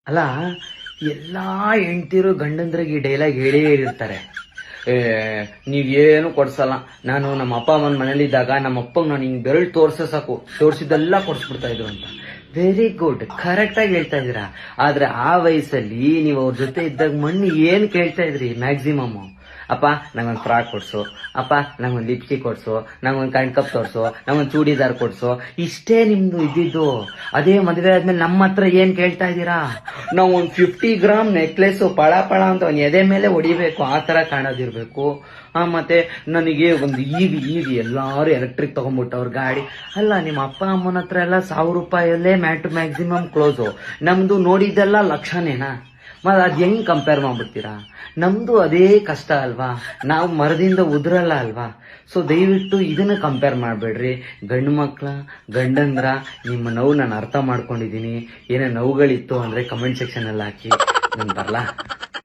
ಅಲ್ಲ, ಎಲ್ಲಾ ಹೆಂಡ್ತಿರು ಗಂಡಂದ್ರಿಗೆ ಈ ಡೈಲಾಗ್ ಹೇಳೇ ಹೇಳಿರ್ತಾರೆ. ನೀವೇನು ಕೊಡ್ಸಲ್ಲ, ನಾನು ನಮ್ಮ ಅಪ್ಪ ಅಮ್ಮನ ಮನೇಲಿದ್ದಾಗ ನಮ್ಮ ಅಪ್ಪಂಗೆ ನಾನು ಹಿಂಗ್ ಬೆರಳು ತೋರ್ಸೋ ಸಾಕು, ತೋರ್ಸಿದ್ದೆಲ್ಲ ಕೊಡ್ಸ್ಬಿಡ್ತಾ ಇದ್ರು ಅಂತ. ವೆರಿ ಗುಡ್, ಕರೆಕ್ಟ್ ಆಗಿ ಹೇಳ್ತಾ ಇದೀರಾ. ಆದ್ರೆ ಆ ವಯಸ್ಸಲ್ಲಿ ನೀವು ಅವ್ರ ಜೊತೆ ಇದ್ದಾಗ ಮಣ್ಣು ಏನ್ ಕೇಳ್ತಾ ಇದ್ರಿ ಮ್ಯಾಕ್ಸಿಮಮ್? ಅಪ್ಪ ನಂಗೊಂದು ಫ್ರಾಕ್ ಕೊಡ್ಸು, ಅಪ್ಪ ನಂಗೊಂದು ಲಿಪ್ಸ್ಟಿಕ್ ಕೊಡ್ಸು, ನಂಗೊಂದು ಕಪ್ ತೋರ್ಸು, ನಂಗೊಂದು ಚೂಡಿದಾರ್ ಕೊಡ್ಸು, ಇಷ್ಟೇ ನಿಮ್ದು ಇದ್ದಿದ್ದು. ಅದೇ ಮದುವೆ ಆದ್ಮೇಲೆ ನಮ್ಮ ಹತ್ರ ಏನ್ ಕೇಳ್ತಾ ಇದ್ದೀರಾ? ನಾವು ಒಂದು 50 ಗ್ರಾಮ್ ನೆಕ್ಲೆಸ್ ಪಳ ಪಳ ಅಂತ ಒಂದು ಎದೆ ಮೇಲೆ ಹೊಡಿಬೇಕು, ಆ ತರ ಕಾಣೋದಿರ್ಬೇಕು. ಮತ್ತೆ ನನಗೆ ಒಂದು ಈಗ ಎಲ್ಲಾರು ಎಲೆಕ್ಟ್ರಿಕ್ ತಗೊಂಡ್ಬಿಟ್ಟವ್ರ ಗಾಡಿ. ಅಲ್ಲ, ನಿಮ್ಮ ಅಪ್ಪ ಅಮ್ಮನ ಹತ್ರ ಎಲ್ಲ 1000 ರೂಪಾಯಲ್ಲೇ ಮ್ಯಾಕ್ಸಿಮಮ್ ಕ್ಲೋಸು. ನಮ್ದು ನೋಡಿದ್ದೆಲ್ಲ ಲಕ್ಷನೇನಾ? ಮತ್ತೆ ಅದ್ ಹೆಂಗ್ ಕಂಪೇರ್ ಮಾಡ್ಬಿಡ್ತೀರಾ? ನಮ್ದು ಅದೇ ಕಷ್ಟ ಅಲ್ವಾ, ನಾವು ಮರದಿಂದ ಉದ್ರಲ್ಲ ಅಲ್ವಾ? ಸೊ ದಯವಿಟ್ಟು ಇದನ್ನ ಕಂಪೇರ್ ಮಾಡ್ಬೇಡ್ರಿ. ಗಂಡು ಮಕ್ಳ, ಗಂಡಂದ್ರ, ನಿಮ್ಮ ನೋವು ನಾನು ಅರ್ಥ ಮಾಡ್ಕೊಂಡಿದೀನಿ. ಏನೋ ನೋವುಗಳಿತ್ತು ಅಂದ್ರೆ ಕಮೆಂಟ್ ಸೆಕ್ಷನ್ ಅಲ್ಲಿ ಹಾಕಿ, ನಾನು ಬರ್ಲಾ?